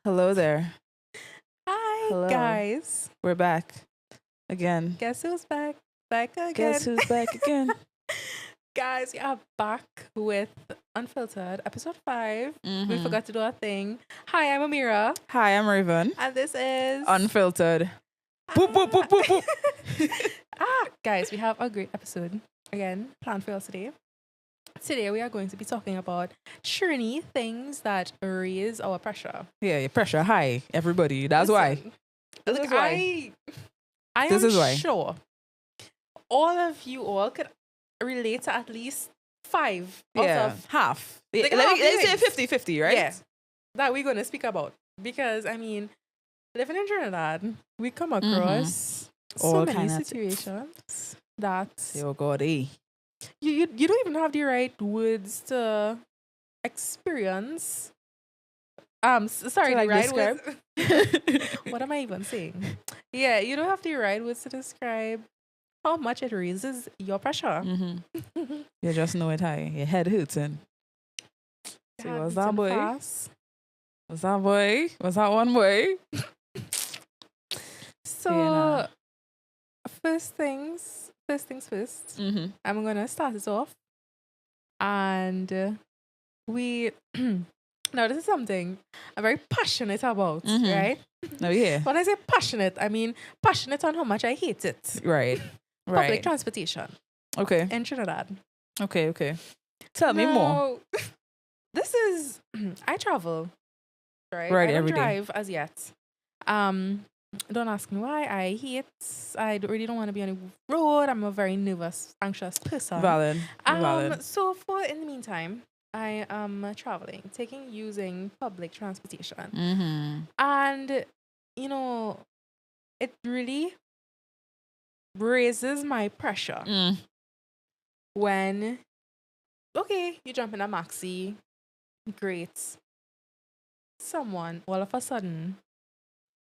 Hello there. Hi, Hello. guys. We're back again. Guess who's back? Back again. Guess who's back again? Guys, we are back with Unfiltered, episode 5. We forgot to do our thing. Hi, I'm Amirah. Hi, I'm Raven. And this is... Unfiltered. Boop, boop, boop, boop, boop. Guys, we have a great episode. Again, planned for us today. Today, we are going to be talking about Trini, things that raise our pressure. Yeah, your pressure high, everybody. That's why. This Look, is why. I This am is why. sure all of you all could relate to at least 5 out Yeah, of half. Like, Let half me say things. 50-50, right? Yeah, that we're going to speak about. Because, I mean, living in Trinidad, we come across so All many kind of situations that Oh, God, eh. you don't even have the right words to experience. Sorry, To, like, the right describe? words. What am I even saying? Yeah, you don't have the right words to describe how much it raises your pressure. You just know it high. Your head hurting. So Have what's that eaten boy? fast. What's that boy? What's that one boy? So, Yeah, nah. first things first. Mm-hmm. I'm gonna start it off, and we. Now, this is something I'm very passionate about, right? No, yeah. When I say passionate, I mean passionate on how much I hate it. Right. Public Right. transportation Okay. in Trinidad. Okay. Tell me more. Now, this is I travel, right? Right, I don't every day. drive as yet. Don't ask me why. I really don't want to be on the road. I'm a very nervous, anxious person. Valid. Valid. So in the meantime, I am using public transportation. And, it really raises my pressure when, okay, you jump in a maxi, great. Someone all of a sudden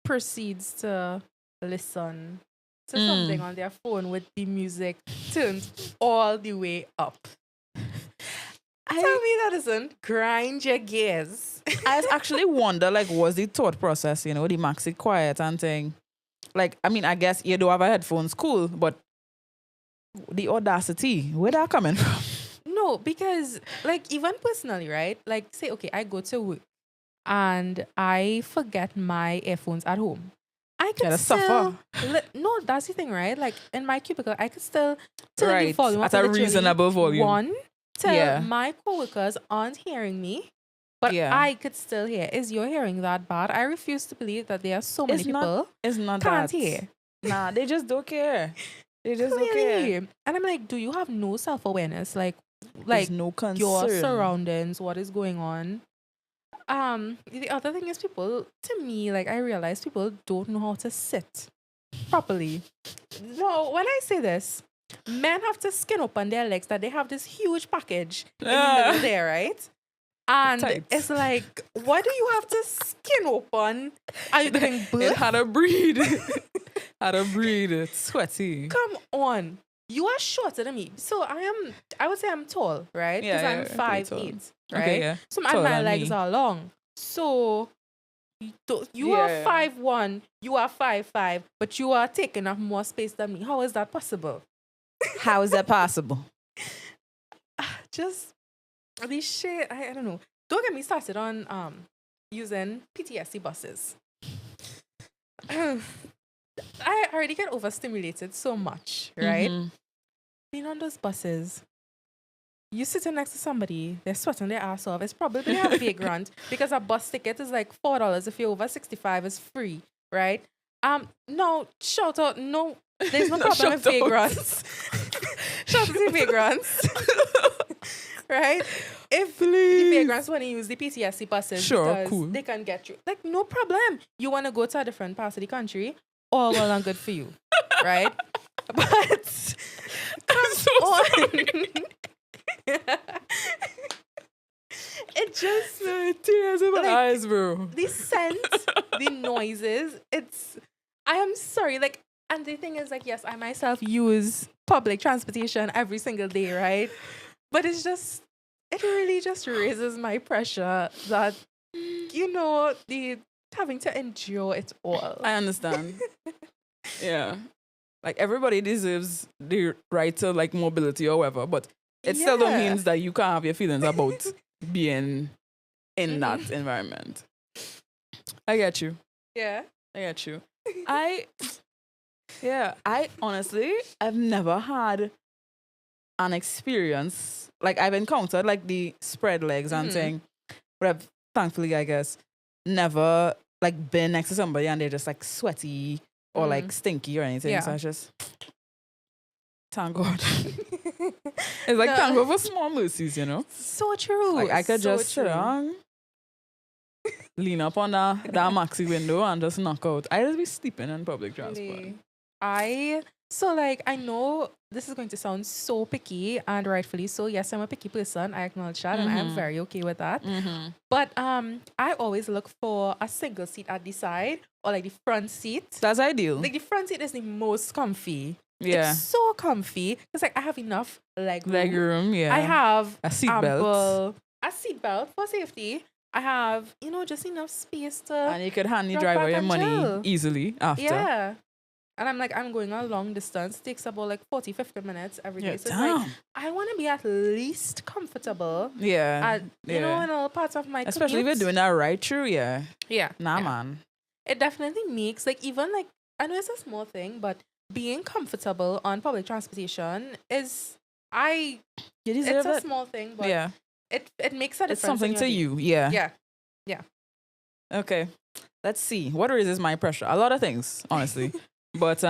proceeds to listen to something on their phone with the music turned all the way up. Tell me that doesn't grind your gears. I actually wonder, like, was the thought process, the maxi quiet and thing? Like, I mean, I guess you do have a headphones, cool, but the audacity, where that coming from? No, because, like, even personally, right? Like, say, okay, I go to work and I forget my earphones at home. I could Yeah, that's still... suffer. No, that's the thing, right? Like, in my cubicle, I could still turn the Right, volume up at a literally reasonable volume. One, till Yeah. my coworkers aren't hearing me, but Yeah. I could still hear. Is your hearing that bad? I refuse to believe that there are so many people It's not can't that. hear. Nah, they just don't care. They just don't care. Clearly. And I'm like, do you have no self-awareness? Like There's no concern. your surroundings, what is going on? The other thing is people, to me, like, I realize people don't know how to sit properly. No, when I say this, men have to skin open their legs that they have this huge package in the middle there, right? And Tight. it's like, why do you have to skin open? Are you giving It birth? had to breathe. Had to breathe. It's sweaty. Come on. You are shorter than me. So I would say I'm tall, right? Yeah, Because yeah, I'm pretty 5'8", tall. right? Okay, yeah. So Taller and my than legs me. are long. So you Yeah, are yeah. 5'1", you are 5'5", but you are taking up more space than me. How is that possible? How is that possible? Just this shit, I don't know. Don't get me started on using PTSD buses. I already get overstimulated so much, right? Being on those buses, you sitting next to somebody, they're sweating their ass off. It's probably a vagrant because a bus ticket is like $4. If you're over 65, it's free, right? No, shout out, no, there's no No, problem with shout out. vagrants. Shout out to vagrants. Right? If the Please. vagrants want to use the PTSD buses Sure, because cool. they can get you, like, no problem. You want to go to a different part of the country, all well and good for you, right? But come so on. It just tears in my like, eyes, bro. the scent, the noises. I am sorry, like, and the thing is, like, yes, I myself use public transportation every single day, right? But it really just raises my pressure that, the having to endure it all. I understand. Yeah. Like everybody deserves the right to like mobility or whatever, but it still don't means that you can't have your feelings about being in that environment. I get you. Yeah. I get you. I honestly, I've never had an experience, like I've encountered like the spread legs and thing, but I've thankfully, I guess, never like been next to somebody and they're just like sweaty or like stinky or anything. Yeah. So I just thank God. It's like thank God for small mercies, you know? So true. Like I could so just sit down, lean up on that maxi window and just knock out. I just be sleeping in public transport. I know this is going to sound so picky and rightfully so. Yes, I'm a picky person. I acknowledge that and I am very okay with that. But I always look for a single seat at the side or like the front seat. That's ideal. Like the front seat is the most comfy. Yeah. It's so comfy. It's like I have enough leg room, yeah. I have a seatbelt. A seatbelt for safety. I have, just enough space to... And you could hand the drop driver back your and money chill. easily after. Yeah. And I'm going a long distance. It takes about like 40, 50 minutes every day. So it's like, I want to be at least comfortable. Yeah. In all parts of my Especially commute. if you're doing that right through, yeah. Yeah. Nah, man. It definitely makes, like, even like, I know it's a small thing, but being comfortable on public transportation is, it's a small thing, but it makes a difference. It's something to you, yeah. Yeah. Okay. Let's see. What raises my pressure? A lot of things, honestly. But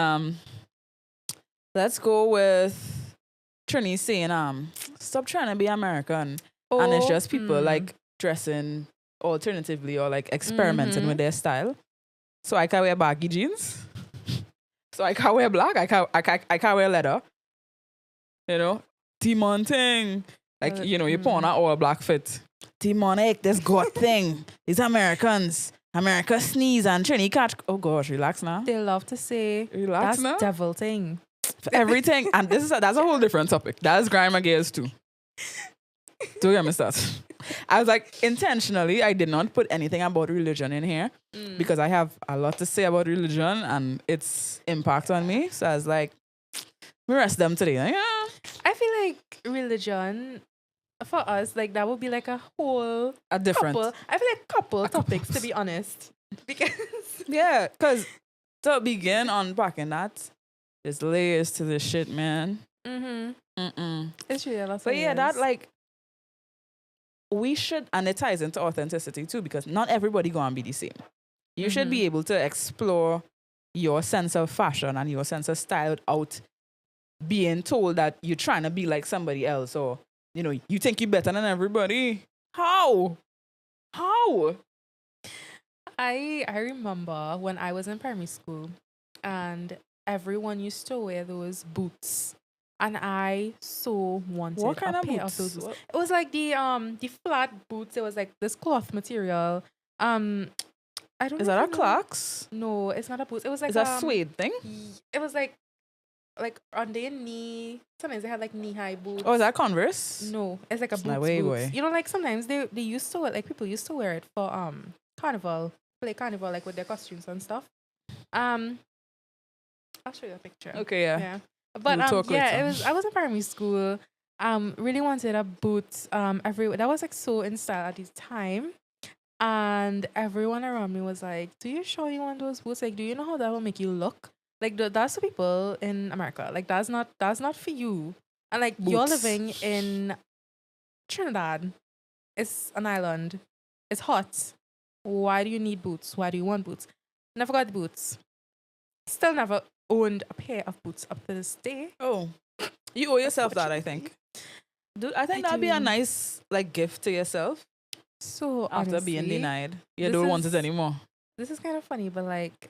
let's go with Trini saying, stop trying to be American. And it's just people like dressing alternatively or like experimenting with their style. So I can wear baggy jeans. So I can't wear black. I can't wear leather. Timon thing. Like, you put on an all black fit. Demonic, this god thing. These Americans. America sneeze and Trini catch. Oh gosh, relax now. They love to say relax that's now. Devil thing. For everything. And that's a whole different topic. That's grandma gears too. Don't get me started. I was like, intentionally, I did not put anything about religion in here because I have a lot to say about religion and its impact on me. So I was like, we rest them today. Yeah. I feel like religion for us, like that would be like a different couple. I feel like couple topics to be honest. Because because to begin unpacking that, there's layers to this shit, man. It's really a lot. But yeah, that like we should, and it ties into authenticity too, because not everybody gonna be the same. You should be able to explore your sense of fashion and your sense of style without being told that you're trying to be like somebody else or you think you're better than everybody. How? I remember when I was in primary school and everyone used to wear those boots. And I so wanted what kind a of pair boots? of those boots. It was like the flat boots. It was like this cloth material. I don't. Is that a Clarks? No, it's not a boot. It was like a suede thing. It was like under your knee. Sometimes they had like knee high boots. Oh, is that Converse? No, it's like a boots. Way. Like sometimes they used to like people used to wear it for carnival, play carnival like with their costumes and stuff. I'll show you a picture. Okay, yeah. But it was. I was in primary school. Really wanted a boot. That was like so in style at this time, and everyone around me was like, "Do you sure you want those boots? Like, do you know how that will make you look? Like, that's for people in America. Like, that's not for you. And like, boots. You're living in Trinidad. It's an island. It's hot. Why do you need boots? Why do you want boots? Never got the boots. Still never owned a pair of boots up to this day. Oh, you owe yourself that, I think. Dude, I think that'd be a nice like gift to yourself. So after honestly, being denied, you don't want it anymore. This is kind of funny, but like,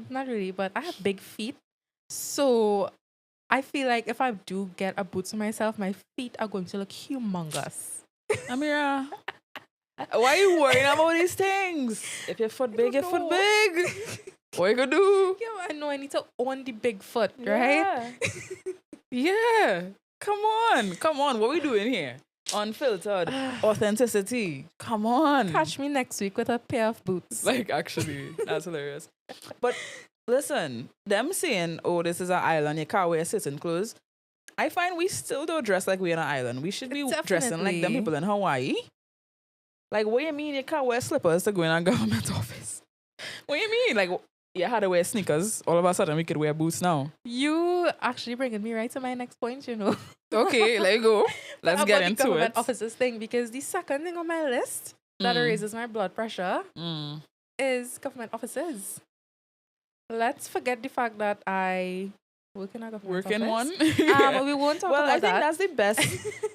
not really. But I have big feet, so I feel like if I do get a boot for myself, my feet are going to look humongous. Amirah, why are you worrying about these things? If your foot big, your foot big. What you gonna do? Yeah, I know I need to own the big foot, right? Yeah. Come on. What we doing here? Unfiltered authenticity. Come on. Catch me next week with a pair of boots. Like, actually, that's hilarious. But listen, them saying, oh, this is an island, you can't wear certain clothes. I find we still don't dress like we're on an island. We should be dressing like them people in Hawaii. Like, what do you mean you can't wear slippers to go in a government office? What do you mean? Like, you had to wear sneakers. All of a sudden, we could wear boots now. You actually bringing me right to my next point, you know. Okay, let go. Let's get into government it. officers thing, because the second thing on my list that raises my blood pressure is government offices. Let's forget the fact that I work in a government office. One? We won't talk well, about I think that. that's the best.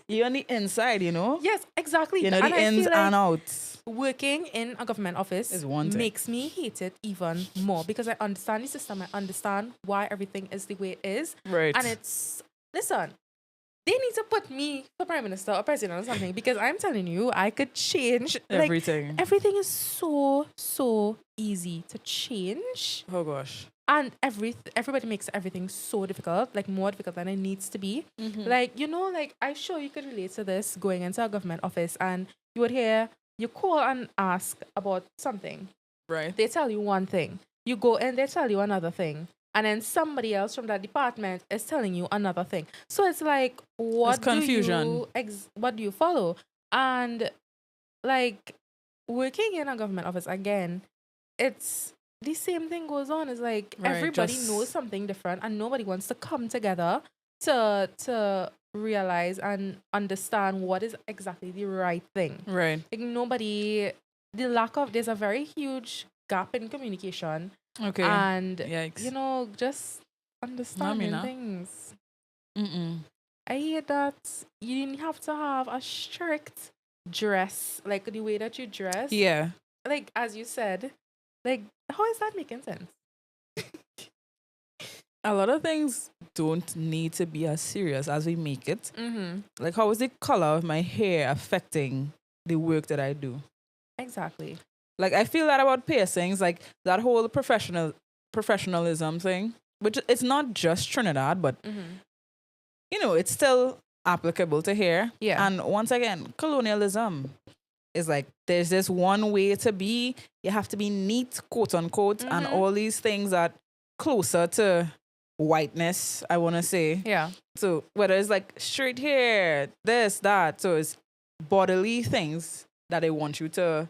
You're on the inside, you know? Yes, exactly. You know, the ins and outs. Working in a government office is one thing. Makes me hate it even more, because I understand the system. I understand why everything is the way it is. Right. And listen, they need to put me for prime minister or president or something, because I'm telling you, I could change everything. Like, everything is so easy to change. Oh gosh. And everybody makes everything so difficult, like more difficult than it needs to be. Like, you know, like, I'm sure you could relate to this going into a government office, and you would hear, you call and ask about something. Right. They tell you one thing. You go in, they tell you another thing. And then somebody else from that department is telling you another thing. So it's like, what do you follow? And like, working in a government office, again, it's the same thing goes on. It's like, everybody knows something different, and nobody wants to come together to realize and understand what is exactly the right thing. Right. Like, there's a very huge gap in communication. Okay. And, yikes. you know, just understanding things. I hate that you have to have a strict dress, like the way that you dress. Yeah. Like, as you said, like, how is that making sense? A lot of things don't need to be as serious as we make it. Like, how is the color of my hair affecting the work that I do? Exactly. Like, I feel that about piercings, like that whole professionalism thing, which it's not just Trinidad, but, you know, it's still applicable to here. Yeah. And once again, colonialism is like, there's this one way to be. You have to be neat, quote unquote, and all these things that closer to whiteness, I want to say. Yeah. So whether it's like straight hair, this, that, so it's bodily things that they want you to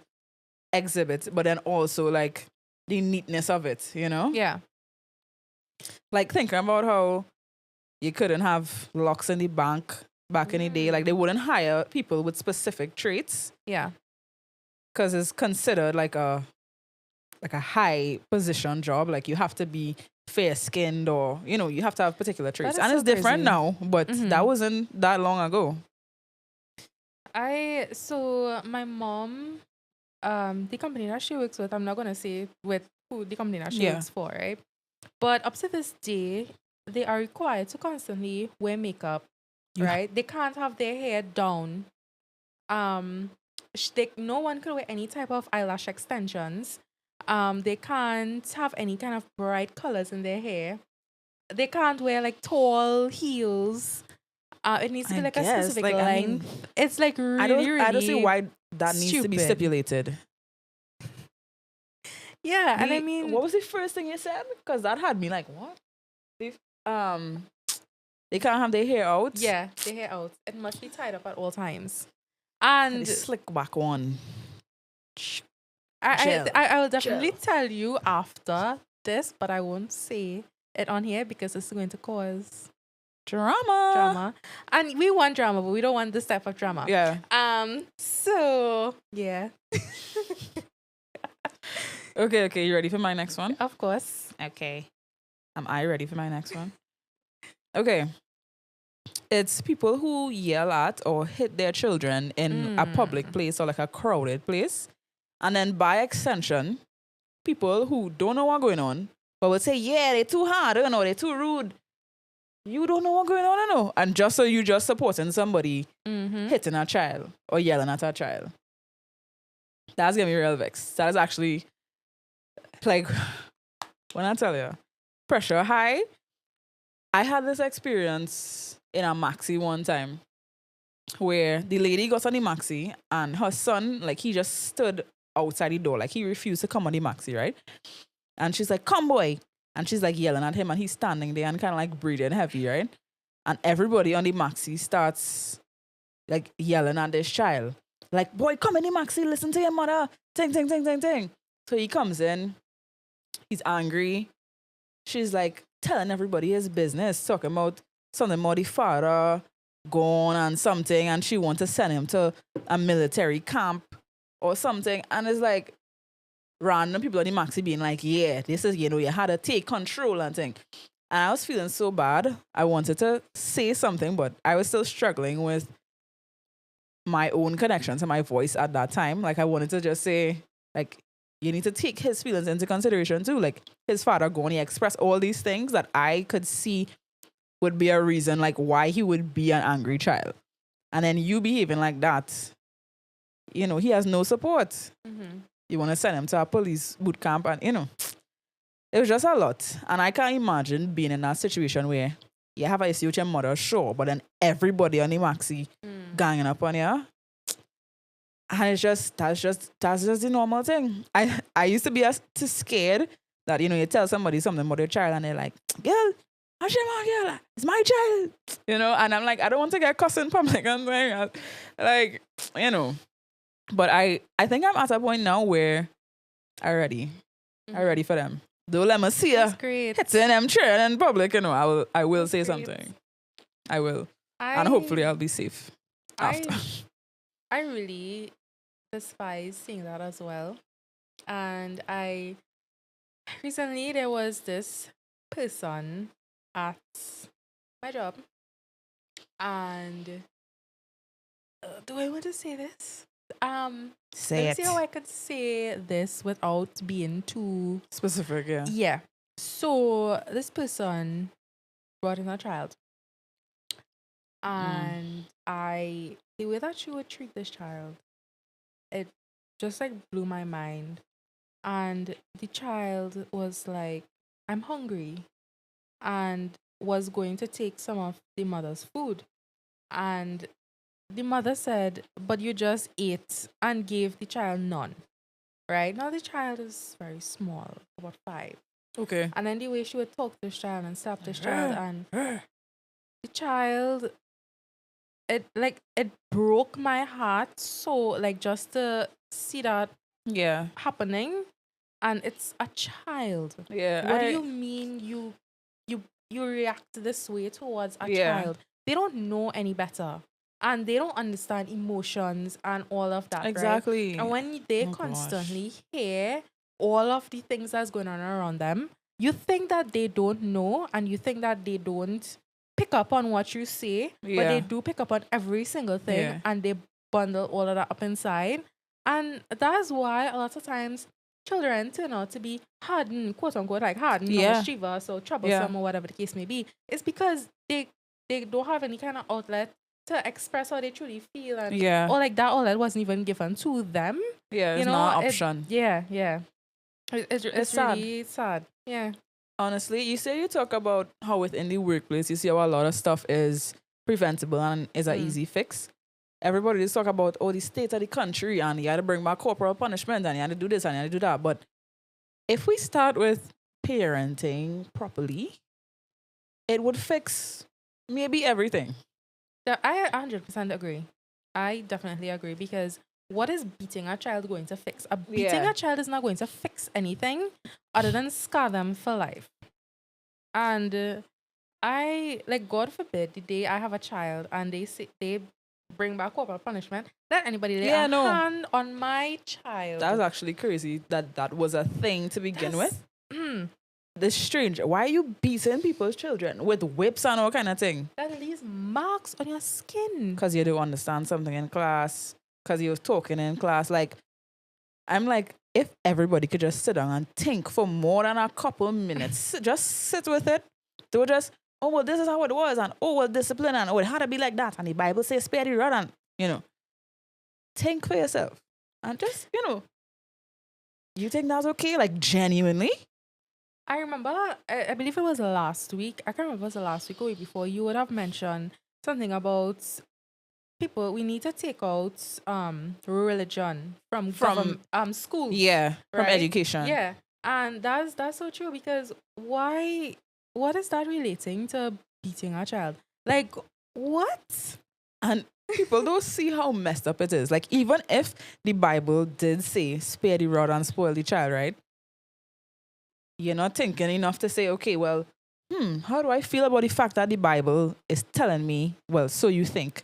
exhibit, but then also like the neatness of it, you know? Yeah. Like, thinking about how you couldn't have locks in the bank back in the day. Like, they wouldn't hire people with specific traits. Yeah. Because it's considered like a high position job. Like, you have to be fair skinned, or, you know, you have to have particular traits. And it's different now, but that wasn't that long ago. So my mom, the company that she works with, I'm not gonna say with who the company that she works for, right? But up to this day, they are required to constantly wear makeup, right? They can't have their hair down. No one can wear any type of eyelash extensions. They can't have any kind of bright colors in their hair. They can't wear like tall heels. It needs to be like a specific length. I mean, it's like really, I don't see why that needs to be stipulated. Yeah, and I mean, what was the first thing you said? Because that had me like, what? They can't have their hair out. Yeah, their hair out. It must be tied up at all times. And slick back one. I will definitely tell you after this, but I won't say it on here because it's going to cause drama. And we want drama, but we don't want this type of drama. Yeah. So yeah. Okay, you ready for my next one? Of course. Okay. Am I ready for my next one? Okay. It's people who yell at or hit their children in a public place or like a crowded place. And then by extension, people who don't know what's going on, but will say, yeah, they're too hard, you know, they're too rude. You don't know what's going on, you know. And just so you just supporting somebody hitting a child or yelling at a child. That's gonna be real vexed. That is actually, like, when I tell you, pressure high. I had this experience in a Maxi one time. where the lady got on the maxi and her son, like, he just stood outside the door. Like, he refused to come on the maxi, right? And she's like, come, boy. And she's like yelling at him, and he's standing there and kind of like breathing heavy, right? And everybody on the maxi starts like yelling at this child. Like, boy, come in the maxi, listen to your mother. Ting, ting, ting, ting, ting. So he comes in, he's angry. She's like telling everybody his business, talking about something about the father gone and something, and she wants to send him to a military camp or something. And it's like random people on the maxi being like, yeah, this is, you had to take control and thing. And I was feeling so bad. I wanted to say something, but I was still struggling with my own connection to my voice at that time. Like, I wanted to just say, like, you need to take his feelings into consideration too. Like, his father going, he expressed all these things that I could see would be a reason, like, why he would be an angry child. And then you behaving like that, he has no support. Mm-hmm. You want to send him to a police boot camp, and, it was just a lot. And I can't imagine being in that situation where you have a issue with your mother, sure, but then everybody on the maxi ganging up on you. And that's just the normal thing. I used to be too scared that, you tell somebody something about your child and they're like, girl, how's your mom, girl? It's my child. And I'm like, I don't want to get cussed in public and thing. Like, But I think I'm at a point now where I'm ready. I'm ready for them. Don't let me see you hitting them chair in public, I will say something. I will. And hopefully I'll be safe after. I really despise seeing that as well. And recently there was this person at my job. And do I want to say this? Say it. See how I could say this without being too specific, yeah. Yeah. So this person brought in a child. And the way that she would treat this child, it just like blew my mind. And the child was like, I'm hungry, and was going to take some of the mother's food. And the mother said, but you just ate, and gave the child none. Right? Now the child is very small, about 5. Okay. And then the way she would talk to this child and slap this child, and the child, it broke my heart. So like just to see that happening, and it's a child. Yeah. What do you mean you react this way towards a child? They don't know any better. And they don't understand emotions and all of that. Exactly. Right? And when they constantly hear all of the things that's going on around them, you think that they don't know, and you think that they don't pick up on what you say, but they do pick up on every single thing, and they bundle all of that up inside. And that's why a lot of times children turn out to be hardened, quote unquote, like hardened, mischievous, or troublesome, or whatever the case may be. It's because they don't have any kind of outlet to express how they truly feel, and or like that outlet wasn't even given to them. Yeah, it's not an option. It's really sad. Yeah. Honestly, you talk about how within the workplace you see how a lot of stuff is preventable and is an easy fix. Everybody just talk about the state of the country, and you had to bring back corporal punishment, and you had to do this and you had to do that. But if we start with parenting properly, it would fix maybe everything. I 100% agree. I definitely agree, because what is beating a child going to fix? Beating a child is not going to fix anything other than scar them for life. And I, like, God forbid, the day I have a child and they bring back corporal punishment, let anybody lay a hand on my child. That's actually crazy that was a thing to begin with. The strange. Why are you beating people's children with whips and all kind of thing? That leaves marks on your skin. Because you don't understand something in class. Because you was talking in class. Like, I'm like, if everybody could just sit down and think for more than a couple minutes, just sit with it. Don't just, this is how it was, and discipline, and it had to be like that, and the Bible says spare the rod, and think for yourself, and just you think that's okay, like genuinely. I remember, I believe it was last week. I can't remember if it was last week or week before. You would have mentioned something about people, we need to take out religion from school. Yeah, from right? education. Yeah. And that's so true, because what is that relating to beating a child? Like, what? And people don't see how messed up it is. Like, even if the Bible did say, spare the rod and spoil the child, right? You're not thinking enough to say, okay, well, how do I feel about the fact that the Bible is telling me, well, so you think?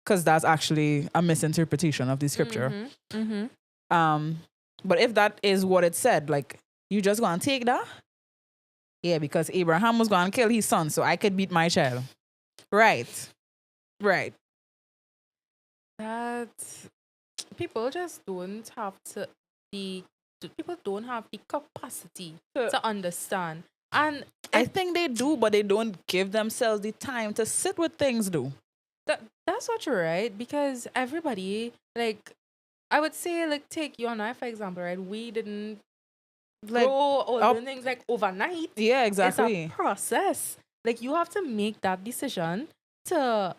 Because that's actually a misinterpretation of the scripture. But if that is what it said, like, you just gonna take that? Yeah, because Abraham was gonna kill his son, so I could beat my child. Right. That people just don't have people don't have the capacity to understand. And I think they do, but they don't give themselves the time to sit with things, though. That's what you're right, because everybody, like, I would say, like, take you and I, for example, right? We didn't grow all the things like overnight. Yeah, exactly. It's a process. Like, you have to make that decision to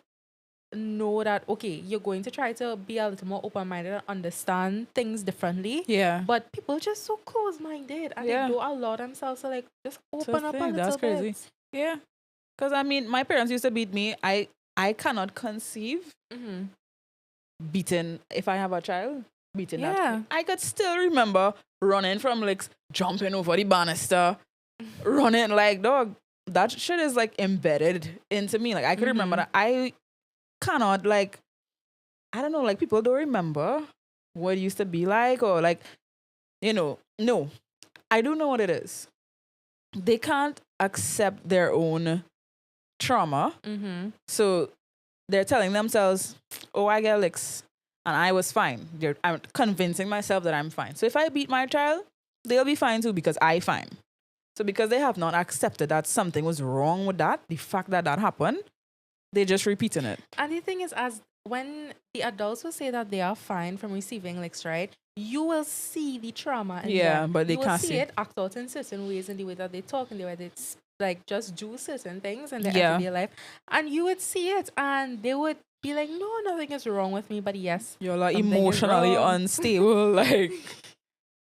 know that, okay, you're going to try to be a little more open-minded and understand things differently. Yeah. But people just so close-minded, and they don't allow themselves to, like, just open up a little That's crazy. bit. Yeah. Because, I mean, my parents used to beat me. I cannot conceive beating, if I have a child, beating that child. I could still remember running from licks, jumping over the banister, running like, dog, that shit is like embedded into me. Like, I could remember that. I cannot, like, I don't know, like, people don't remember what it used to be like, or like, no, I do know what it is. They can't accept their own trauma. So they're telling themselves, oh, I get licks and I was fine. I'm convincing myself that I'm fine. So if I beat my child, they'll be fine too, because I'm fine. So because they have not accepted that something was wrong with that, the fact that happened, they're just repeating it. And the thing is, as when the adults will say that they are fine from receiving licks, right? You will see the trauma in them. But they you can't will see it act out in certain ways, in the way that they talk, in the way they like just do certain things in their everyday life, and you would see it, and they would be like, "No, nothing is wrong with me." But yes, you're like emotionally unstable. Like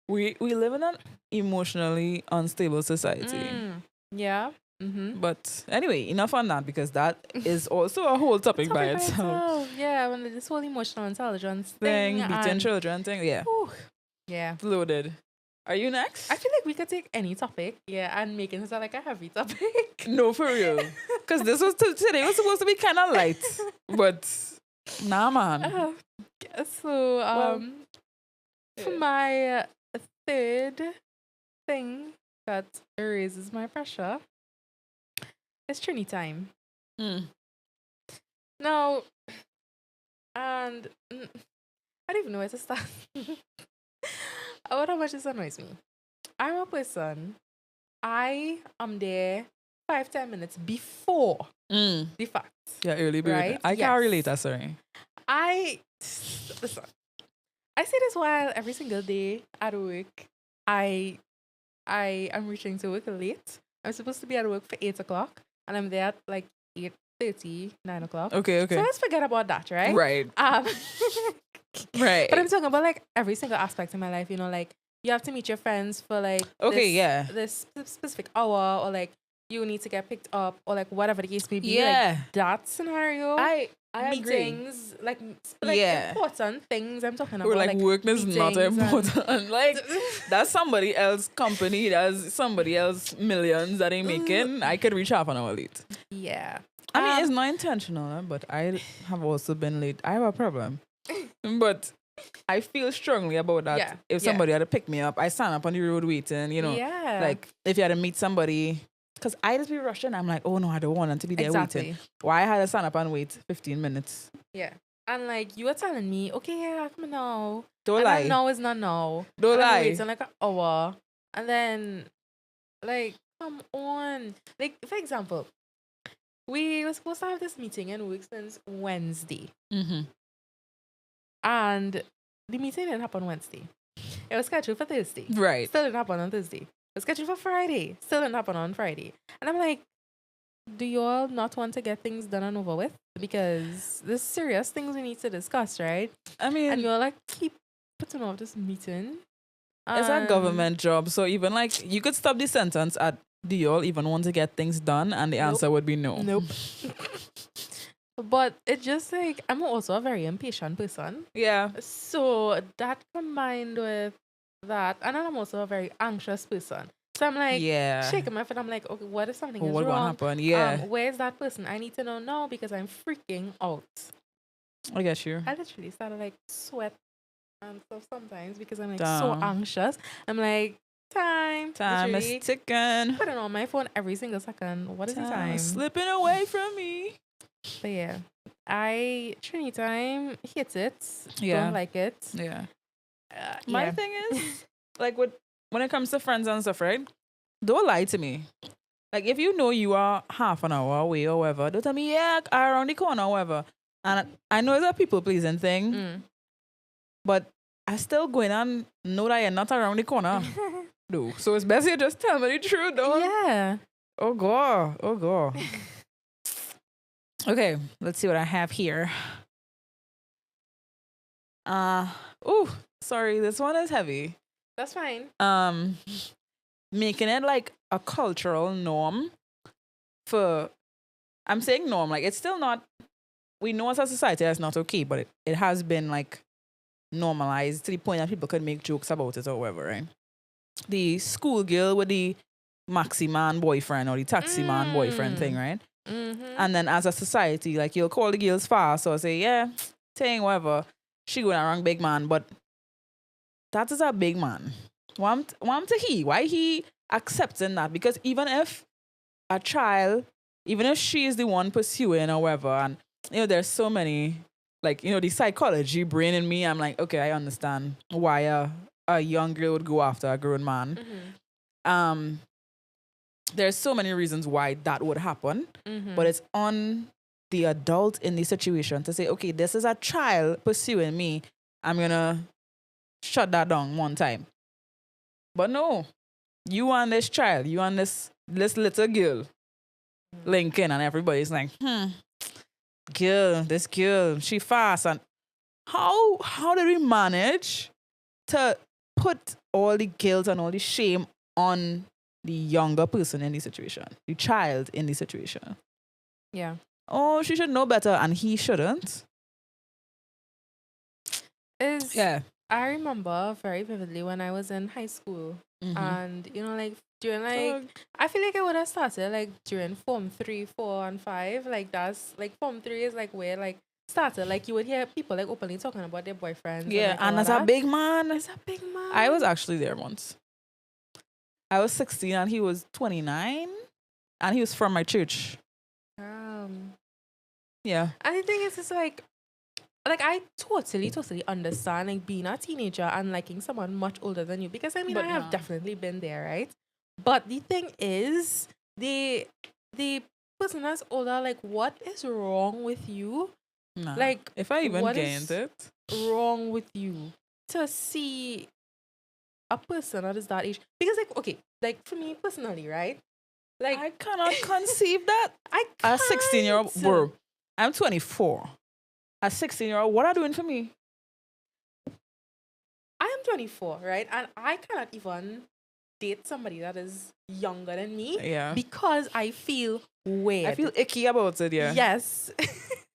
we live in an emotionally unstable society. Yeah. But anyway, enough on that, because that is also a whole topic by itself. Yeah, when this whole emotional intelligence thing beating children thing. Yeah. Whew, yeah. Loaded. Are you next? I feel like we could take any topic, and make it sound like a heavy topic. No, for real. Because this was today was supposed to be kind of light, but nah, man. So, for my third thing that raises my pressure, it's Trini time. Now, and I don't even know where to start. I wonder how much this annoys me. I'm a person, I am there 5-10 minutes before the fact. Yeah, early bird. Right? I can't relate that, sorry. Listen, I say this while every single day at work, I am reaching to work late. I'm supposed to be at work for 8 o'clock, and I'm there at like 8:30, 9 o'clock. Okay. So let's forget about that, right? Right. Right. But I'm talking about like every single aspect of my life, like you have to meet your friends for like this specific hour, or like you need to get picked up, or like whatever the case may be. Yeah. Like that scenario. I meetings, agree. like important things I'm talking about. Or like work is not important. Like that's somebody else's company, that's somebody else millions that they making. I could reach half an hour late. Yeah. I mean, it's not intentional, but I have also been late. I have a problem. But I feel strongly about that. Yeah. If somebody had to pick me up, I stand up on the road waiting, Yeah. Like if you had to meet somebody, because I just be rushing. I'm like, oh no, I don't want them to be there waiting. Why I had to stand up and wait 15 minutes? Yeah. And like you were telling me, okay, yeah, come on now. Don't lie. No, it's not now. Don't lie. Waiting like an hour. And then, like, come on. Like, for example, we were supposed to have this meeting in work since Wednesday. And the meeting didn't happen Wednesday. It was scheduled for Thursday. Right. Still didn't happen on Thursday. It was scheduled for Friday. Still didn't happen on Friday. And I'm like, do you all not want to get things done and over with? Because there's serious things we need to discuss, right? I mean, And you're like, keep putting off this meeting. it's a government job, so even like you could stop the sentence at do you all even want to get things done, and the answer would be no. Nope. But it just like I'm also a very impatient person. Yeah. So that combined with that, and then I'm also a very anxious person. So I'm like shaking my foot. I'm like, okay, what if something is what wrong? happen? Yeah. Where's that person? I need to know now because I'm freaking out. I get you. I literally started like sweat and stuff sometimes because I'm like so anxious. I'm like, time is ticking. Putting on my phone every single second. What is the time? Slipping away from me. But yeah, Trini time hits it. Yeah. Don't like it. Yeah. My thing is, like, when it comes to friends and stuff, right? Don't lie to me. Like, if you know you are half an hour away or whatever, don't tell me, yeah, I'm around the corner or whatever. And I know it's a people-pleasing thing, but I still go in and know that you're not around the corner. No. So it's best you just tell me the truth, though. Yeah. Oh, God. Okay, let's see what I have here. Sorry, this one is heavy. That's fine. Making it like a cultural norm for, I'm saying norm, like it's still not, we know as a society that's not okay, but it has been like normalized to the point that people could make jokes about it or whatever, right? The schoolgirl with the Maxi man boyfriend or the taxi man boyfriend thing, right? Mm-hmm. And then as a society, like you'll call the girls fast or say, yeah, thing, whatever. She going around big man, but that is a big man. Why he accepting that? Because even if a child, even if she is the one pursuing or whatever, and there's so many, like, the psychology brain in me, I'm like, okay, I understand why a young girl would go after a grown man. Mm-hmm. There's so many reasons why that would happen, but it's on the adult in the situation to say, okay, this is a child pursuing me. I'm going to shut that down one time. But no, you and this child, you and this little girl linking, and everybody's like, this girl, she fast. And how did we manage to put all the guilt and all the shame on the younger person in the situation, the child in the situation? Yeah. Oh, she should know better, and he shouldn't. I remember very vividly when I was in high school, and like during I feel like I would have started like during Form 3, 4, and 5. Like that's like Form 3 is like where like started like you would hear people like openly talking about their boyfriends. Yeah, and as a big man, I was actually there once. I was 16 and he was 29, and he was from my church. Yeah. And the thing is, it's like I totally understand like being a teenager and liking someone much older than you, because I mean, I have definitely been there, right? But the thing is, the person that's older, like, what is wrong with you? Nah. Like, if I even gained it, wrong with you to see a person that is that age? Because like, okay, like for me personally, right? Like I cannot conceive that. A 16-year-old, bro. I'm 24. A 16-year-old, what are you doing for me? I am 24, right? And I cannot even date somebody that is younger than me. Yeah. Because I feel weird. I feel icky about it, yeah. Yes.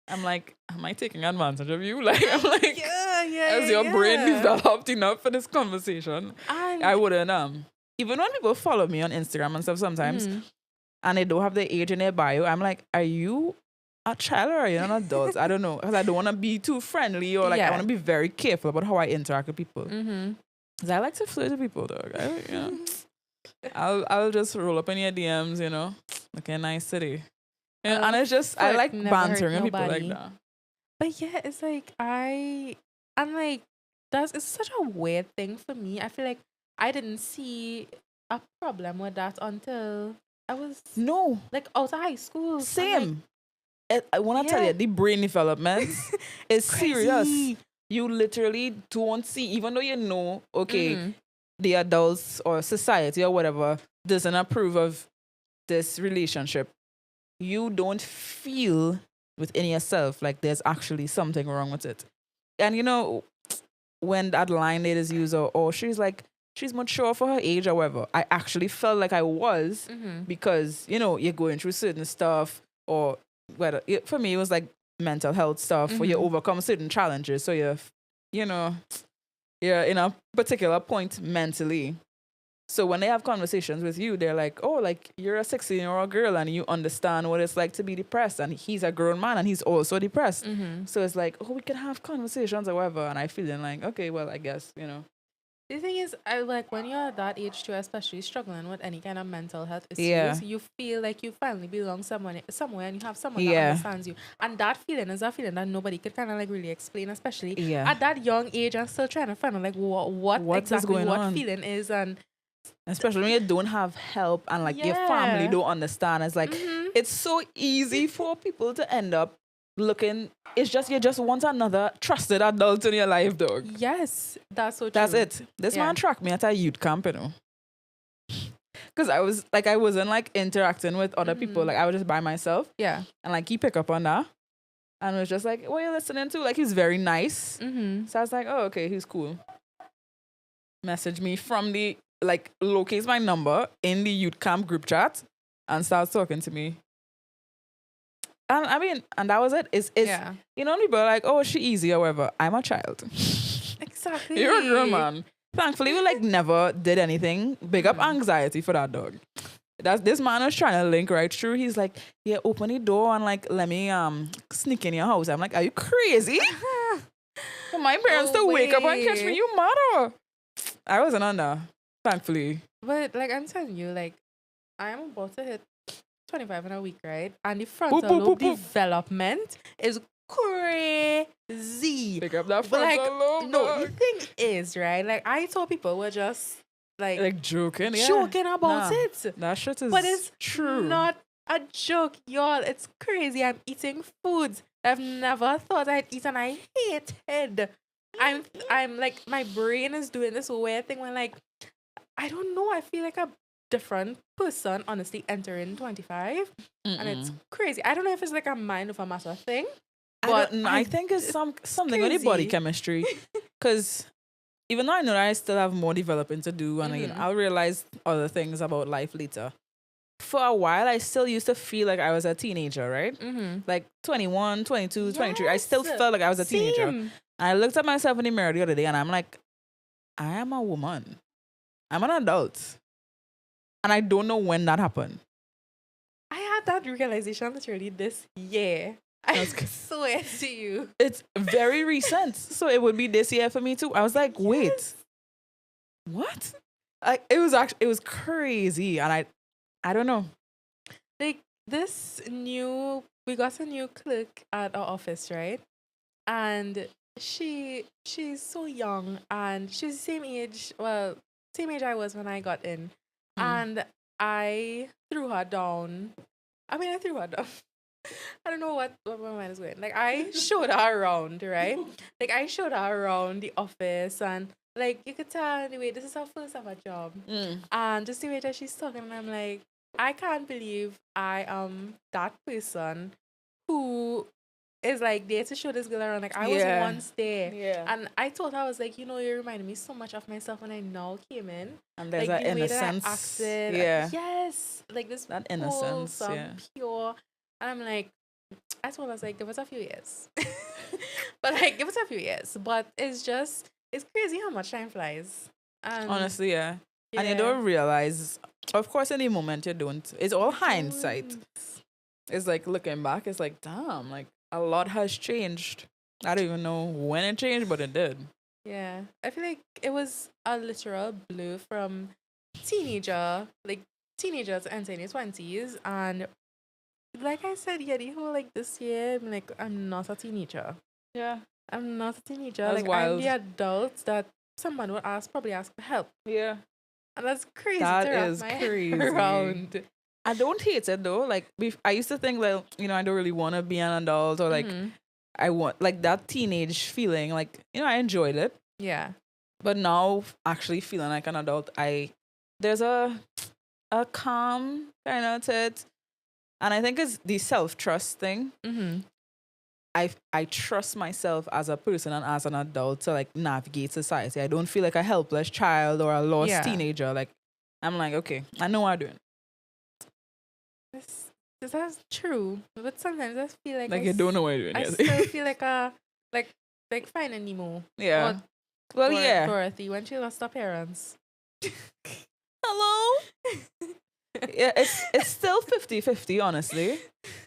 I'm like, am I taking advantage of you? Like, I'm like, has your brain developed enough for this conversation? And I wouldn't, even when people follow me on Instagram and stuff sometimes, and they don't have the age in their bio, I'm like, are you a child or are you an adult? I don't know, because I don't want to be too friendly, or like I want to be very careful about how I interact with people. Because I like to flirt with people, dog. I'll just roll up in your DMs, looking nice today. And it's just, I like bantering with people like that. But yeah, it's like I'm like, it's such a weird thing for me. I feel like I didn't see a problem with that until I was like out of high school. Same. I want to tell you, the brain development is serious. You literally don't see, even though okay, the adults or society or whatever doesn't approve of this relationship, you don't feel within yourself like there's actually something wrong with it. And you know, when that line is used, or she's like, she's mature for her age, however, I actually felt like I was because, you know, you're going through certain stuff, or whether for me, it was like mental health stuff, where you overcome certain challenges. So you know, you're in a particular point mentally. So when they have conversations with you, they're like, oh, like you're a 16-year-old girl and you understand what it's like to be depressed. And he's a grown man and he's also depressed. So it's like, oh, we can have conversations or whatever. And I feeling like, okay, well, I guess, you know. The thing is, I like when you're at that age too, especially struggling with any kind of mental health issues, you feel like you finally belong somewhere, and you have someone that understands you. And that feeling is a feeling that nobody could kind of like really explain, especially at that young age and still trying to find out like what exactly what feeling is. And especially when you don't have help and like your family don't understand. It's like, it's so easy for people to end up looking, it's just, you just want another trusted adult in your life, dog. Yes, that's so true. That's it. This man tracked me at a youth camp, you know. Because I wasn't like interacting with other people. Like I was just by myself. Yeah. And like he picked up on that. And was just like, what are you listening to? Like he's very nice. So I was like, oh, okay, he's cool. Message me from the, like, locates my number in the youth camp group chat and starts talking to me. And I mean, and that was it. It's you know, people are like, oh, she easy, however. I'm a child. Exactly. You're a grown man. Thankfully, we like never did anything. Big up anxiety for that dog. This man was trying to link right through. He's like, yeah, open the door and like let me sneak in your house. I'm like, are you crazy? For my parents to wake up and catch me, you mother. I wasn't on that, thankfully. But like I'm telling you, like I am about to hit 25 in a week, right? And the frontal lobe development is crazy. Pick up that frontal lobe. No, the thing is, right? Like I told people were just like joking about it. That shit is but it's true. Not a joke, y'all. It's crazy. I'm eating foods I've never thought I'd eat and I hated. I'm like my brain is doing this weird thing when like I don't know. I feel like a different person, honestly, entering 25, and it's crazy. I don't know if it's like a mind over matter thing, but I think it's something with the body chemistry. Because even though I know that I still have more developing to do, and again, I'll realize other things about life later. For a while, I still used to feel like I was a teenager, right? Like 21, 22, 23. I still felt like I was a teenager. And I looked at myself in the mirror the other day, and I'm like, I am a woman. I'm an adult. And I don't know when that happened. I had that realization literally this year. I swear to you. It's very recent. So it would be this year for me too. I was like, wait, what? It was crazy. And I don't know. Like we got a new clerk at our office, right? And she's so young and she's the same age I was when I got in. And I threw her down. I don't know what my mind is going. Like, I showed her around, right? Like, I showed her around the office. And, like, you could tell, anyway, this is her first ever job. And just the way that she's talking, and I'm like, I can't believe I am that person who is like there to show this girl around. Like I was once there, and I thought I was like, you reminded me so much of myself when I now came in. And there's like, that innocence, acted, yes, like this that innocence, pure. And I'm like, I told her, I was like, give us a few years, but like give us a few years. But it's crazy how much time flies. And honestly, and you don't realize. Of course, in the moment you don't. It's all hindsight. It's like looking back. It's like, damn, like. A lot has changed. I don't even know when it changed, but it did. Yeah. I feel like it was a literal blue from teenager to entering your 20s. And like I said, the whole like this year, I'm not a teenager. Yeah. I'm not a teenager. That's wild. I'm the adult that someone would probably ask for help. Yeah. And that's crazy. That is crazy. Around. I don't hate it though. Like I used to think like, I don't really want to be an adult or like I want like that teenage feeling. Like, I enjoyed it. Yeah. But now actually feeling like an adult, there's a calm kind of to it. And I think it's the self-trust thing. Mm-hmm. I trust myself as a person and as an adult to like navigate society. I don't feel like a helpless child or a lost teenager. Like I'm like, okay, I know what I'm doing. That's true. But sometimes I feel like you don't know what you're doing. I still feel like like Finding Nemo. Yeah. Well, yeah. Dorothy when she lost her parents. Hello? Yeah, it's still 50-50, honestly.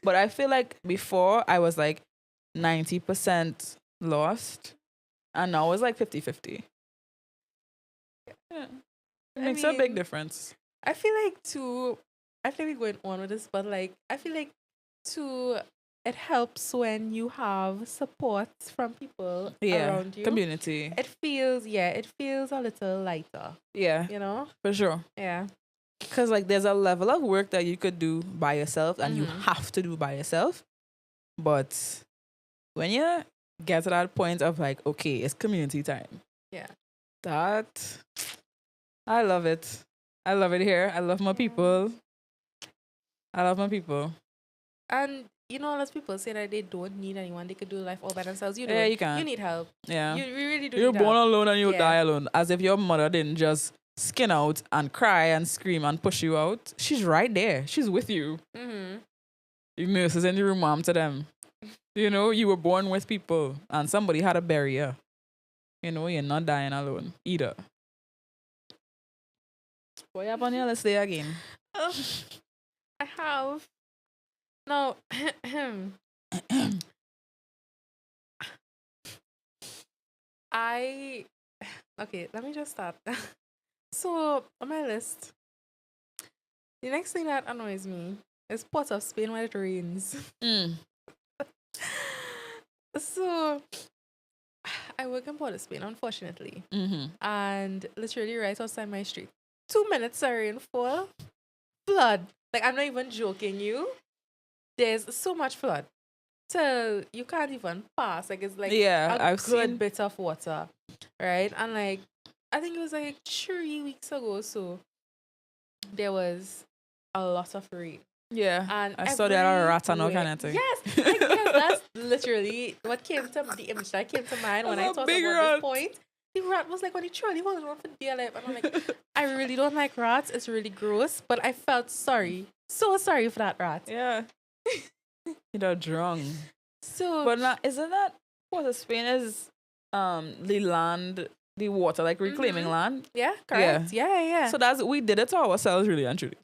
But I feel like before I was like 90% lost. And now it's like 50-50. Yeah. It makes a big difference. I feel like we're going on with this, but like I feel like it helps when you have support from people around you. Community. It feels a little lighter. Yeah. You know? For sure. Yeah. Because like there's a level of work that you could do by yourself and you have to do by yourself. But when you get to that point of like, okay, it's community time. Yeah. I love it. I love it here. I love my people. And you know, as people say that they don't need anyone, they could do life all by themselves. You do. Yeah, you can. You need help. Yeah. You really do. You're need born help. alone and you'll die alone. As if your mother didn't just skin out and cry and scream and push you out. She's right there. She's with you. Mm-hmm. Your nurses in the room, mom to them. You know, you were born with people and somebody had a barrier. You know, you're not dying alone either. What you have on your list there again? I have. No. Okay, let me just start. So, on my list, the next thing that annoys me is Port of Spain when it rains. So, I work in Port of Spain, unfortunately. Mm-hmm. And literally right outside my street, 2 minutes of rainfall, flood. Like, I'm not even joking you. There's so much flood till you can't even pass. Like, it's like a good bit of water, right? And like, I think it was like 3 weeks ago, so there was a lot of rain. Yeah, and I saw that a rat and all kind of thing. Yes, like, yes, that's literally what came to the image that came to mind when I thought about this point. The rat was like when he truly was around for dear life, and I'm like, I really don't like rats. It's really gross, but I felt sorry, so sorry for that rat. Yeah, you're drunk. So, but now isn't that Port of Spain is the land, the water, like reclaiming land? Yeah, correct. Yeah. So we did it to ourselves, really and truly.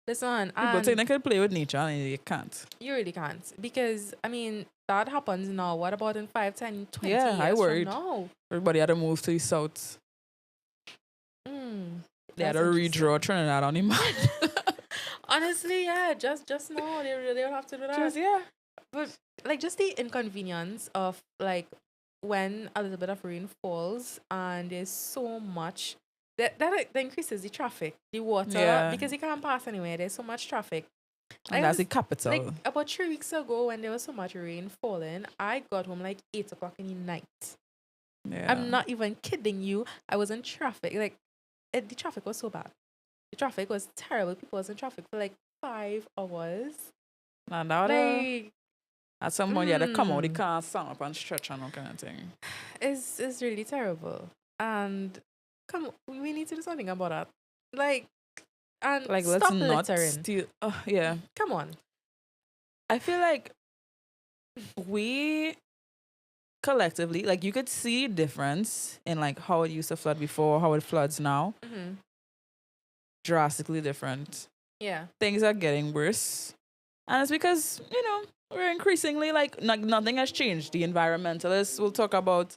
Listen, people think they can play with nature and you can't. You really can't. Because, I mean, that happens now. What about in 5, 10, 20 years I worried. from now? Everybody had to move to the south. They had to redraw Trinidad on the map. Honestly, yeah. Just no. They don't have to do that. But, like, just the inconvenience of, like, when a little bit of rain falls and there's so much... That increases the traffic, the water, because you can't pass anywhere. There's so much traffic. And that's the capital. Like, about 3 weeks ago, when there was so much rain falling, I got home like 8 o'clock in the night. Yeah. I'm not even kidding you. I was in traffic. Like, the traffic was so bad. The traffic was terrible. People was in traffic for like 5 hours. And like, at some point, you had to come out, they can't stand up and stretch and all kind of thing. It's really terrible. And... come, we need to do something about that. Like, stop littering. Yeah. Come on. I feel like we collectively, like, you could see difference in like how it used to flood before, how it floods now. Mm-hmm. Drastically different. Yeah. Things are getting worse. And it's because, you know, we're increasingly like nothing has changed. The environmentalists will talk about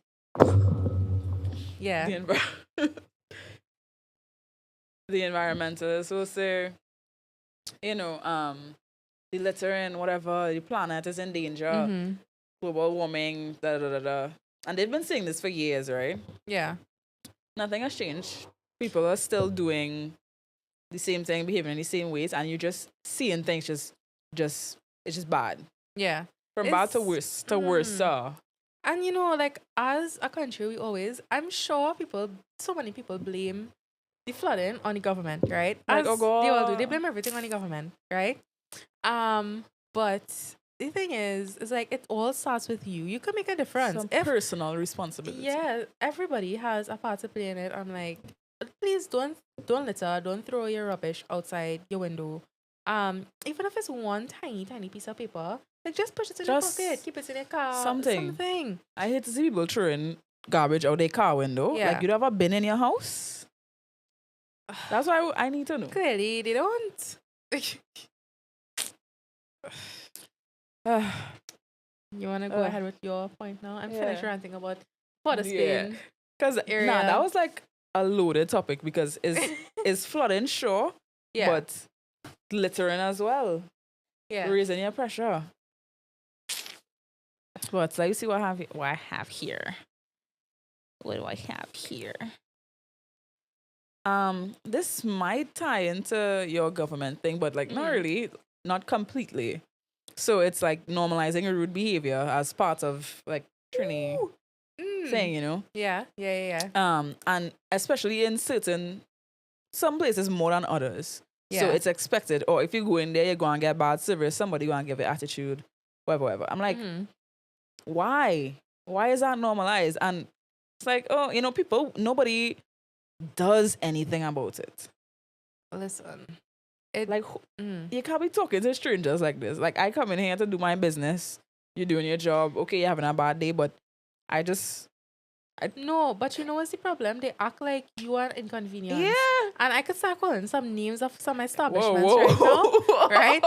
the environmentalists will say, you know, the littering, whatever, the planet is in danger, global warming, And they've been saying this for years, right? Yeah. Nothing has changed. People are still doing the same thing, behaving in the same ways, and you're just seeing things it's just bad. Yeah. From bad to worse worse. And you know, like, as a country, I'm sure so many people blame the flooding on the government, right? As like, oh God. They all do. They blame everything on the government, right? But the thing is, it's like it all starts with you. You can make a difference. Some If personal responsibility. yeah, everybody has a part to play in it. I'm like, please don't litter, don't throw your rubbish outside your window. Even if it's one tiny piece of paper, like just push it in your Just pocket, keep it in your car, something. something. I hate to see people throwing garbage out their car window. Yeah. Like, you ever been in your house? That's why I need to know. Clearly, they don't. You want to go ahead with your point now? I'm finished ranting about Port of Spain. Because area. that was like a loaded topic because is flooding sure, Yeah. but littering as well. Yeah. Raising your pressure. But let me see what I have here. What do I have here? This might tie into your government thing, but like not really, not completely. So it's like normalizing rude behavior as part of like Trini thing, you know? Yeah. And especially in some places more than others. Yeah. So it's expected. Or if you go in there, you're going to get bad service, somebody going to give you attitude, whatever. I'm like, why? Why is that normalized? And it's like, oh, you know, nobody does anything about it. Listen. You can't be talking to strangers like this. Like, I come in here to do my business. You're doing your job. Okay, you're having a bad day, but no, but you know what's the problem? They act like you are inconvenient. Yeah. And I could start calling some names of some establishments right now, right?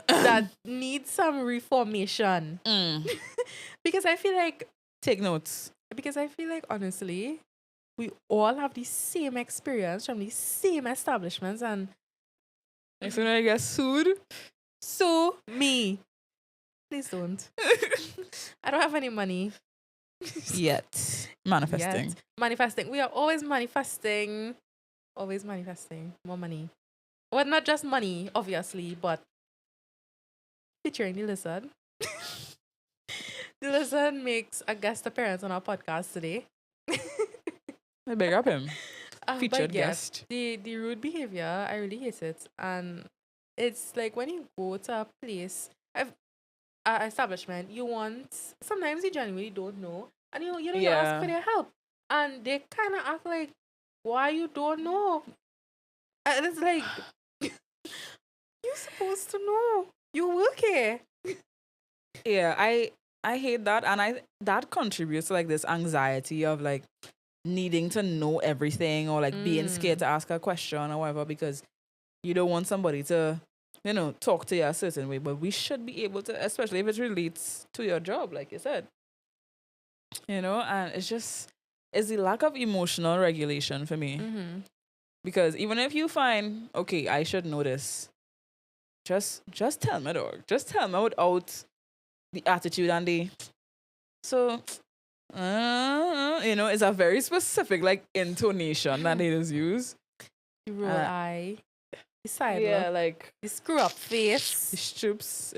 That need some reformation. Because I feel like take notes. Because I feel like honestly, we all have the same experience from the same establishments, and next thing I get sued. Sue me. Please don't. I don't have any money. Yet. Manifesting. Manifesting. We are always manifesting. Always manifesting. More money. Well, not just money, obviously, but featuring the lizard. The lizard makes a guest appearance on our podcast today. I beg up him. Featured guest. The rude behavior, I really hate it. And it's like when you go to a place, establishment, sometimes you genuinely don't know. And you ask for their help. And they kind of act like, why you don't know? And it's like, you're supposed to know. You work here. Yeah, I hate that. And that contributes to like this anxiety of like needing to know everything or like being scared to ask a question or whatever because you don't want somebody to, you know, talk to you a certain way. But we should be able to, especially if it relates to your job, like you said. You know, and it's the lack of emotional regulation for me. Because even if you find, okay, I should know this, just tell me, dog. Just tell me without the attitude and the... So, you know, it's a very specific, like, intonation that they just use. The roll eye. The side yeah, look. like... The screw-up face. The stroops.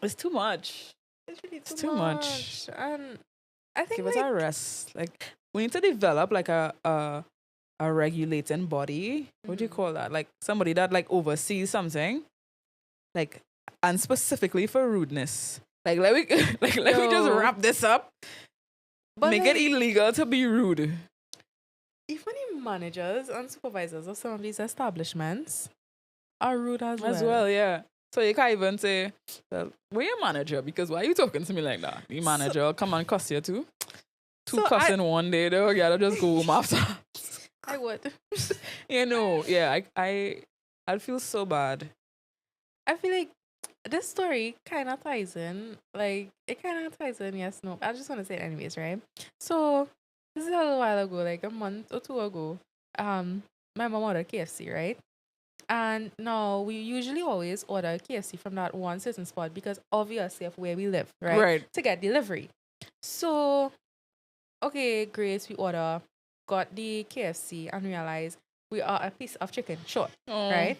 It's too much. It's really too much. And I think give us a rest. Like, we need to develop, like, a regulating body. What do you call that? Like, somebody that, like, oversees something. Like, and specifically for rudeness. Like, let me just wrap this up. But make it illegal to be rude. Even the managers and supervisors of some of these establishments are rude as well. As well, yeah. So you can't even say, well, we're your manager because why are you talking to me like that? The manager will come and cuss you too. Two cussing one day though, you gotta just go home after. I would. You know, yeah, I'd feel so bad. I feel like this story kind of ties in. Like, it kind of ties in, yes, no. I just want to say it anyways, right? So, this is a little while ago, like a month or two ago. My mom ordered KFC, right? And now we usually always order KFC from that one certain spot because obviously of where we live, right? Right. To get delivery. So, okay, Grace, we got the KFC and realized we are a piece of chicken short, right?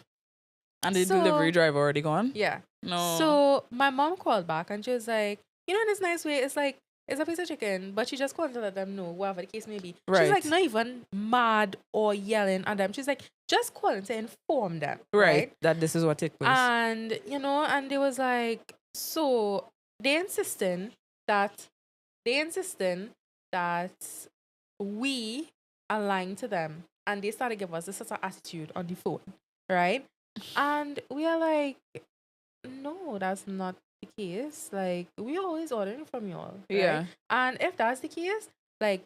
And the delivery driver already gone? Yeah. No. So my mom called back and she was like, you know, in this nice way, it's like, it's a piece of chicken, but she just couldn't let them know, whatever the case may be. Right. She's like not even mad or yelling at them. She's like just calling to inform them. Right. That this is what took place. And, and they was like, so they insisting that we are lying to them. And they started to give us this sort of attitude on the phone. Right. And we are like, no, that's not the case. Like, we always ordering from y'all. Right? Yeah. And if that's the case, like,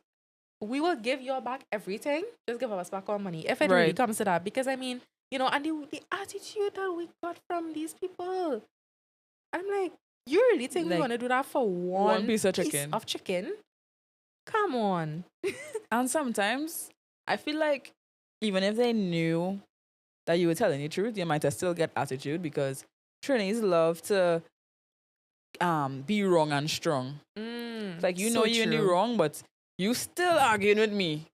we will give y'all back everything. Just give us back our money. If it really comes to that. Because, I mean, and the attitude that we got from these people. I'm like, you really think we're going to do that for one piece of chicken? Come on. And sometimes, I feel like, even if they knew that you were telling the truth, you might still get attitude because Trinis love to be wrong and strong. Like, you know you're in the wrong, but you still arguing with me.